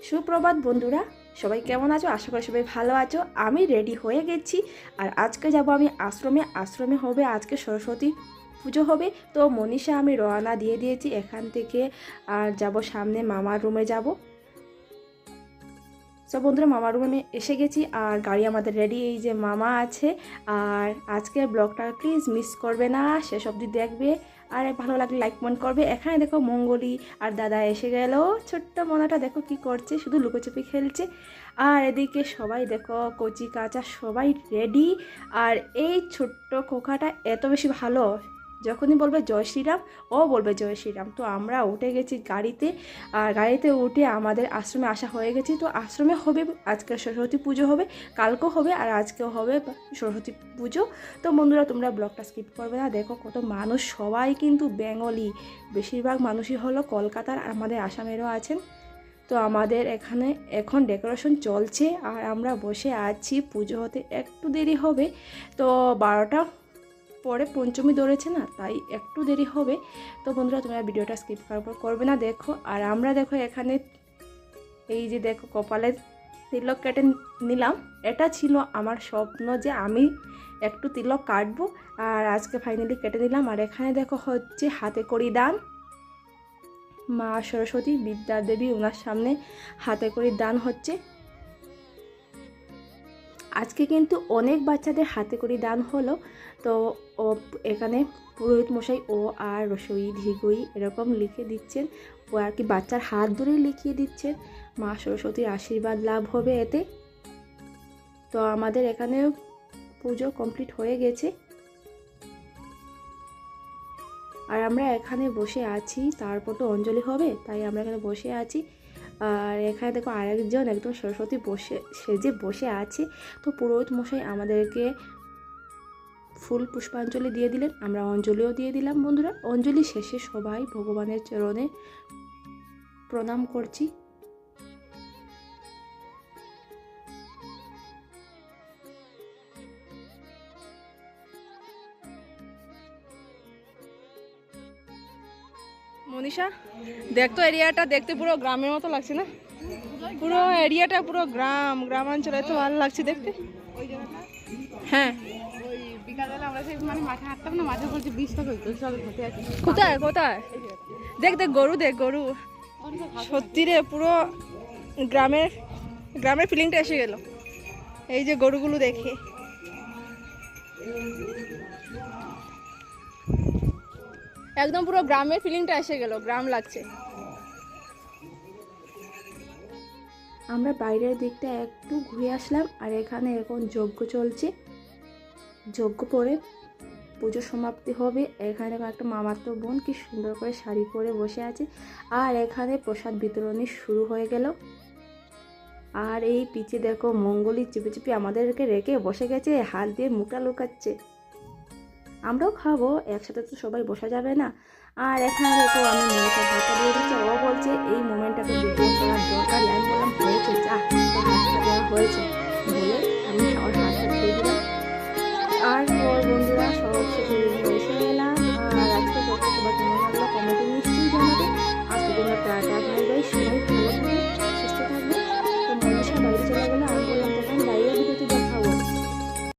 সুপ্রভাত বন্ধুরা, সবাই কেমন আছো? আশা করি সবাই ভালো আছো। আমি রেডি হয়ে গেছি আর আজকে যাব আমি আশ্রমে হবে আজকে সরস্বতী পুজো হবে। তো মনীষা আমি রওনা দিয়ে দিয়েছি এখান থেকে, আর যাব সামনে মামার রুমে যাব। সব বন্ধুরা মামার রুমে এসে গেছি আর গাড়ি আমাদের রেডি। এই যে মামা আছে। আর আজকের ব্লগটা প্লিজ মিস করবে না, শেষ অবধি দেখবে। আর ভালো লাগলে লাইক কমেন্ট করবে। এখানে দেখো মঙ্গলি আর দাদা এসে গেল। ছোট্ট মনাটা দেখো কি করছে, শুধু লুকোচুপি খেলছে। আর এদিকে সবাই দেখো কচি কাঁচা সবাই রেডি। আর এই ছোট্ট খোকাটা এত বেশি ভালো, যখনই বলবে জয় শ্রীরাম ও বলবে জয় শ্রীরাম। তো আমরা উঠে গেছি গাড়িতে, আর গাড়িতে উঠে আমাদের আশ্রমে আসা হয়ে গেছি। তো আশ্রমে হবে আজকে সরস্বতী পুজো হবে, কালকেও হবে আর আজকেও হবে সরস্বতী পুজো। তো বন্ধুরা তোমরা ব্লগটা স্কিপ করবে না, দেখো কত মানুষ, সবাই কিন্তু বেঙ্গলি, বেশিরভাগ মানুষই হলো কলকাতার, আমাদের আসামেরও আছেন। তো আমাদের এখানে এখন ডেকোরেশন চলছে আর আমরা বসে আছি। পুজো হতে একটু দেরি হবে, তো 12টা পরে পঞ্চমী ধরেছে না, তাই একটু দেরি হবে। তো বন্ধুরা তোমরা ভিডিওটা স্কিপ করবে না, দেখো। আর আমরা দেখো এখানে এই যে দেখো কপালে তিলক কেটে নিলাম। এটা ছিল আমার স্বপ্ন যে আমি একটু তিলক কাটবো, আর আজকে ফাইনালি কেটে নিলাম। আর এখানে দেখো হচ্ছে হাতে করি দান, মা সরস্বতী বিদ্যা দেবী ওনার সামনে হাতে করি দান হচ্ছে। আজকে কিন্তু অনেক বাচ্চাদের হাতে করি দান হলো। তো এখানে পুরোহিত মশাই ও আর রসই ধিগুই এরকম লিখে দিচ্ছেন, ও আর কি বাচ্চার হাত ধরে লিখিয়ে দিচ্ছেন। মা সরস্বতীর আশীর্বাদ লাভ হবে এতে। তো আমাদের এখানে পুজো কমপ্লিট হয়ে গেছে আর আমরা এখানে বসে আছি। তারপর তো অঞ্জলি হবে, তাই আমরা এখানে বসে আছি। আর এখানে দেখো আরেকজন একদম সরস্বতী সেজে বসে আছে। তো পুরোহিত মশাই আমাদেরকে ফুল পুষ্পাঞ্জলি দিয়ে দিলেন, আমরা অঞ্জলিও দিয়ে দিলাম। বন্ধুরা অঞ্জলি শেষে সবাই ভগবানের চরণে প্রণাম করছি। মনীষা দেখতো এরিয়াটা দেখতে পুরো গ্রামের মতো লাগছে না? পুরো এরিয়াটা পুরো গ্রামাঞ্চল, এত ভালো লাগছে দেখতে। হ্যাঁ কোথায় কোথায় দেখ দেখ গরু, দেখ গরু। সত্যি রে, পুরো গ্রামের ফিলিংটা এসে গেল এই যে গরুগুলো দেখে। একদম পুরো গ্রামের ফিলিংটা এসে গেল, গ্রাম লাগছে। আমরা বাইরের দিকটা একটু ঘুরে আসলাম আর এখানে এখন যজ্ঞ চলছে। যজ্ঞ পরে পুজো সমাপ্তি হবে। এখানে একটা মামাতো বোন কি সুন্দর করে শাড়ি পরে বসে আছে। আর এখানে প্রসাদ বিতরণী শুরু হয়ে গেল। আর এই পিছে দেখো মঙ্গলি চিপে চিপে আমাদেরকে রেখে বসে গেছে, হাত দিয়ে মুখটা লুকাচ্ছে। আমরাও খাবো, একসাথে তো সবাই বসা যাবে না। আর এখানে দেখো আমি মেয়েকে ভাতটা দিয়ে দিচ্ছি, ও বলছে এই মোমেন্টটাকে ভিডিও করার দরকার। আমি বললাম হয়েছে, যা হাতটা দেওয়া হয়েছে বলে